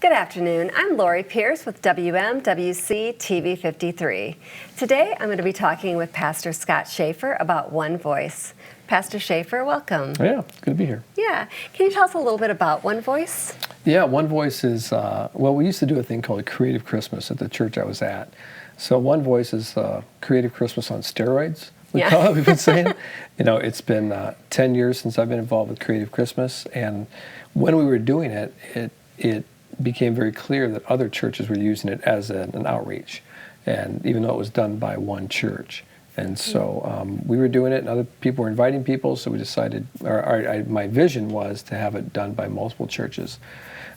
Good afternoon. I'm Lori Pierce with WMWC TV 53. Today I'm going to be talking with Pastor Scott Schaefer about One Voice. Pastor Schaefer, welcome. Yeah, good to be here. Yeah. Can you tell us a little bit about One Voice? Yeah, One Voice is, we used to do a thing called Creative Christmas at the church I was at. So One Voice is Creative Christmas on steroids. We've been saying. It's been 10 years since I've been involved with Creative Christmas, and when we were doing it, it became very clear that other churches were using it as an outreach, and even though it was done by one church. And so we were doing it, and other people were inviting people, so we decided, my vision was to have it done by multiple churches.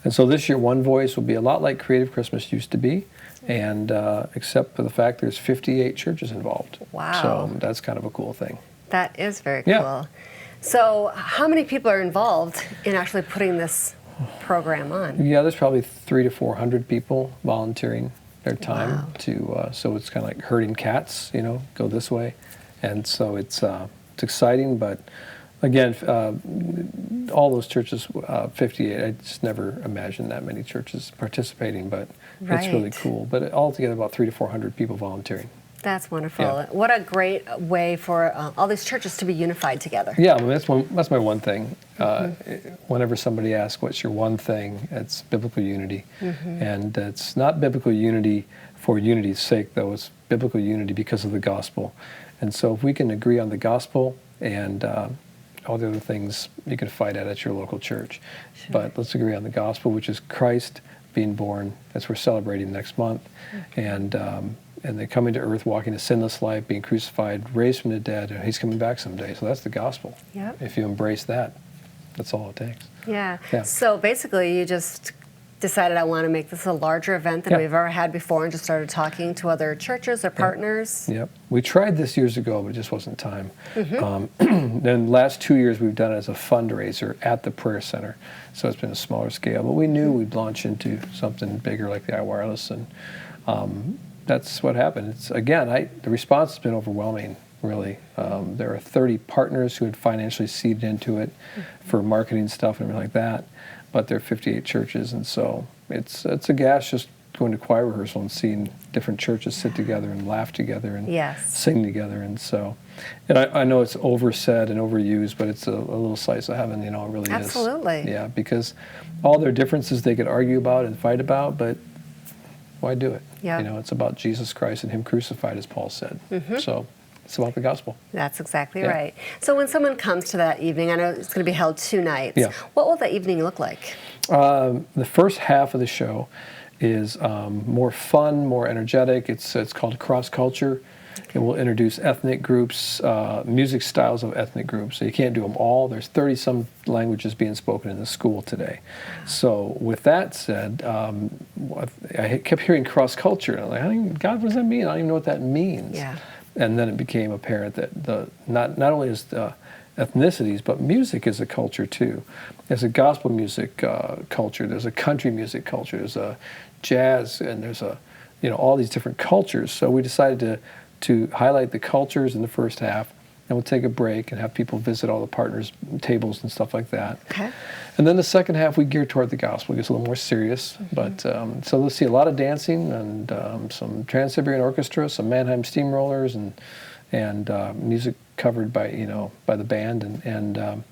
And so this year, One Voice will be a lot like Creative Christmas used to be, and except for the fact there's 58 churches involved. Wow. So that's kind of a cool thing. That is very cool. So how many people are involved in actually putting this program on? Yeah, there's probably 300 to 400 people volunteering their time to, so it's kind of like herding cats, go this way. And so it's exciting, but again, all those churches, 58, I just never imagined that many churches participating, but it's really cool. But altogether about 300 to 400 people volunteering. That's wonderful. Yeah. What a great way for all these churches to be unified together. Yeah, that's my one thing. Whenever somebody asks, what's your one thing, it's biblical unity. And it's not biblical unity for unity's sake, though. It's biblical unity because of the gospel. And so if we can agree on the gospel and all the other things you can fight at your local church. Sure. But let's agree on the gospel, which is Christ being born, as we're celebrating next month. And then coming to earth, walking a sinless life, being crucified, raised from the dead, and he's coming back someday. So that's the gospel. Yep. If you embrace that, that's all it takes. Yeah. Yeah. So basically you just decided I want to make this a larger event than we've ever had before, and just started talking to other churches or partners. Yep. We tried this years ago, but it just wasn't time. Then the last 2 years we've done it as a fundraiser at the prayer center. So it's been a smaller scale, but we knew we'd launch into something bigger like the iWireless, and that's what happened. It's again, the response has been overwhelming, really. There are 30 partners who had financially seeded into it for marketing stuff and everything like that, but there are 58 churches, and so it's a gas just going to choir rehearsal and seeing different churches sit together and laugh together and sing together. And so, and I know it's oversaid and overused, but it's a little slice of heaven, it really is. Absolutely. Yeah, because all their differences they could argue about and fight about, but why do it? Yeah. It's about Jesus Christ and Him crucified, as Paul said. So it's about the gospel. That's exactly right. So when someone comes to that evening, I know it's going to be held 2 nights. Yeah. What will that evening look like? The first half of the show is more fun, more energetic. It's called Cross Culture. And we'll introduce ethnic groups, music styles of ethnic groups. So you can't do them all. There's 30-some languages being spoken in the school today. So with that said, I kept hearing cross culture. And I'm like, God, what does that mean? I don't even know what that means. Yeah. And then it became apparent that not only is the ethnicities, but music is a culture too. There's a gospel music culture. There's a country music culture. There's a jazz, and there's all these different cultures. So we decided to highlight the cultures in the first half, and we'll take a break and have people visit all the partners' tables and stuff like that. Okay. And then the second half we gear toward the gospel. It gets a little more serious. But so let's see a lot of dancing and some Trans-Siberian Orchestra, some Mannheim Steamrollers, and music covered by the band, and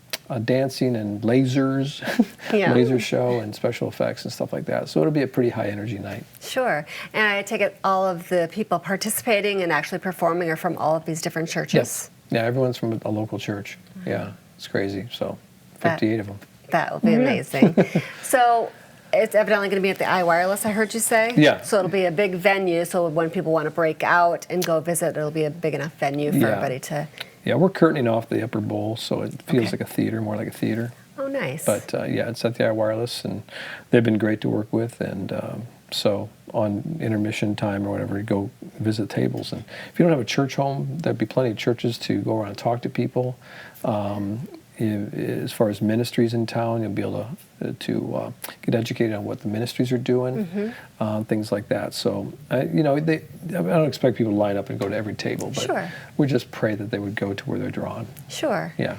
dancing and lasers, laser show and special effects and stuff like that. So it'll be a pretty high energy night. Sure. And I take it all of the people participating and actually performing are from all of these different churches? Yes. Yeah, everyone's from a local church. Yeah, it's crazy. So 58 of them. That will be amazing. So it's evidently going to be at the iWireless, I heard you say? Yeah. So it'll be a big venue, so when people want to break out and go visit, it'll be a big enough venue for everybody to... Yeah, we're curtaining off the upper bowl, so it feels like a theater, more like a theater. Oh, nice. But it's at the iWireless, and they've been great to work with, and so on intermission time or whatever, go visit tables. And if you don't have a church home, there'd be plenty of churches to go around and talk to people. As far as ministries in town, you'll be able to get educated on what the ministries are doing, things like that. So, I don't expect people to line up and go to every table, but we just pray that they would go to where they're drawn. Sure. Yeah.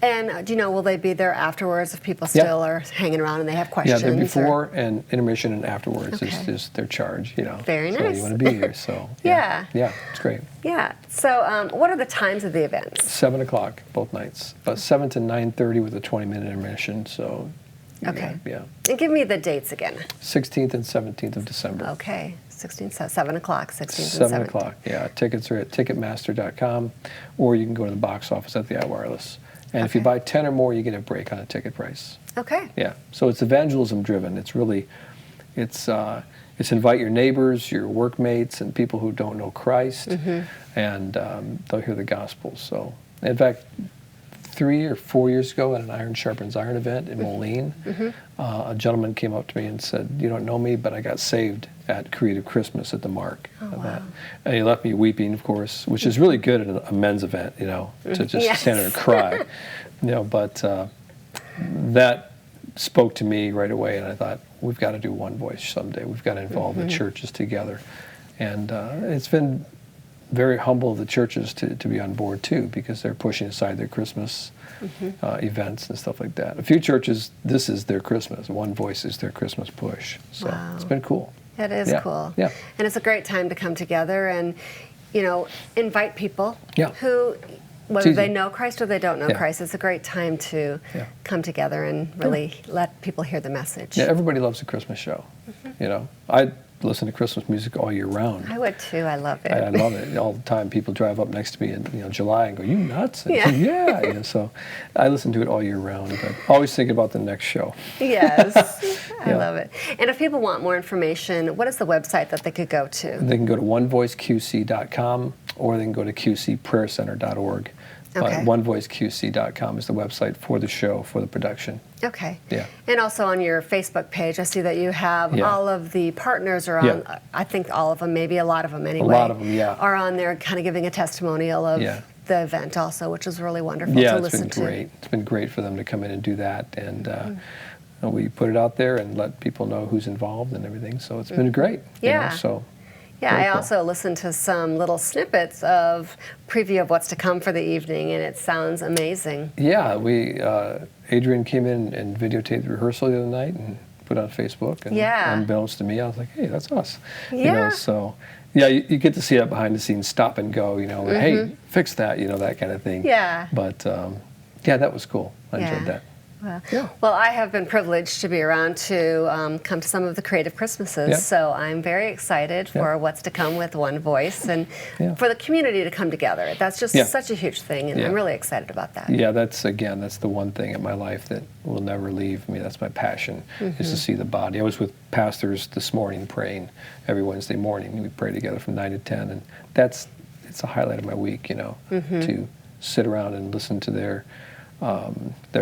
And do you know, will they be there afterwards if people Yeah. still are hanging around and they have Yeah, questions? they're or- before and intermission and afterwards Okay. is their charge, you know. Very So nice. you want to be here, so. Yeah. Yeah, it's great. Yeah. So what are the times of the events? 7 o'clock both nights, but 7 to 9:30 with a 20-minute intermission, so. Okay. Yeah. And give me the dates again. 16th and 17th of December. Okay. 7 o'clock, 16th and 7 17th. o'clock, yeah. Tickets are at Ticketmaster.com, or you can go to the box office at the iWireless. And if you Okay. buy 10 or more, you get a break on the ticket price. Okay. Yeah, so it's evangelism driven. It's really, it's invite your neighbors, your workmates, and people who don't know Christ, and they'll hear the gospel. So, in fact, 3 or 4 years ago at an Iron Sharpens Iron event in Moline, a gentleman came up to me and said, "You don't know me, but I got saved at Creative Christmas at the Mark." wow. And he left me weeping, of course, which is really good at a men's event, you know, to just Yes. stand there and cry. You know, but that spoke to me right away, and I thought, we've got to do One Voice someday. We've got to involve the churches together. And it's been very humble of the churches to be on board too, because they're pushing aside their Christmas events and stuff like that. A few churches, this is their Christmas. One Voice is their Christmas push. So Wow. it's been cool. That is Yeah, cool. yeah. And it's a great time to come together and, you know, invite people Yeah. who, whether easy. they know Christ or they don't know Yeah. Christ, it's a great time to Yeah. come together and really let people hear the message. Yeah, everybody loves a Christmas show. You know, I listen to Christmas music all year round. I would too. I love it. I love it all the time. People drive up next to me in July and go, "You nuts?" And I Yeah. say, yeah. You know, so I listen to it all year round, but always thinking about the next show. Yes, I Yeah. love it. And if people want more information, what is the website that they could go to? They can go to onevoiceqc.com or they can go to qcprayercenter.org. Okay. But onevoiceqc.com is the website for the show, for the production. Okay. Yeah. And also on your Facebook page, I see that you have Yeah. all of the partners are on, Yeah. I think all of them, maybe a lot of them anyway. lot of them, yeah. Are on there kind of giving a testimonial of Yeah. the event also, which is really wonderful Yeah, to it's listen been to. great. It's been great for them to come in and do that. And we put it out there and let people know who's involved and everything. So it's been great. you know, Yeah. so Yeah, very I cool. also listened to some little snippets of preview of what's to come for the evening, and it sounds amazing. Yeah, Adrian came in and videotaped the rehearsal the other night and put it on Facebook. And Yeah. unbeknownst to me, I was like, hey, that's us. You Yeah. know, so yeah, you get to see that behind the scenes stop and go, you know, hey, fix that, you know, that kind of thing. Yeah. But yeah, that was cool. I Yeah. enjoyed that. Well, Yeah. well, I have been privileged to be around to come to some of the Creative Christmases, Yeah. so I'm very excited for Yeah. what's to come with One Voice and Yeah. for the community to come together. That's just Yeah. such a huge thing, and Yeah. I'm really excited about that. Yeah, that's the one thing in my life that will never leave me. That's my passion, is to see the body. I was with pastors this morning praying every Wednesday morning. We pray together from 9 to 10, and it's a highlight of my week, you know, to sit around and listen to their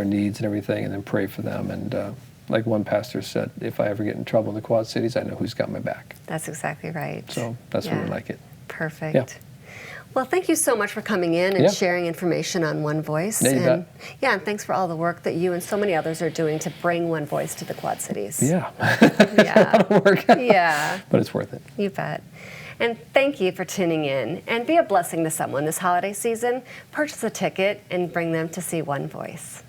needs and everything, and then pray for them. And like one pastor said, if I ever get in trouble in the Quad Cities, I know who's got my back. That's exactly right. So that's why we Yeah. like it. Perfect. Yeah. Well, thank you so much for coming in and Yeah. sharing information on One Voice. Yeah, you and bet. yeah, and thanks for all the work that you and so many others are doing to bring One Voice to the Quad Cities. Yeah, Yeah. work, Yeah. but it's worth it. You bet. And thank you for tuning in. And be a blessing to someone this holiday season. Purchase a ticket and bring them to see One Voice.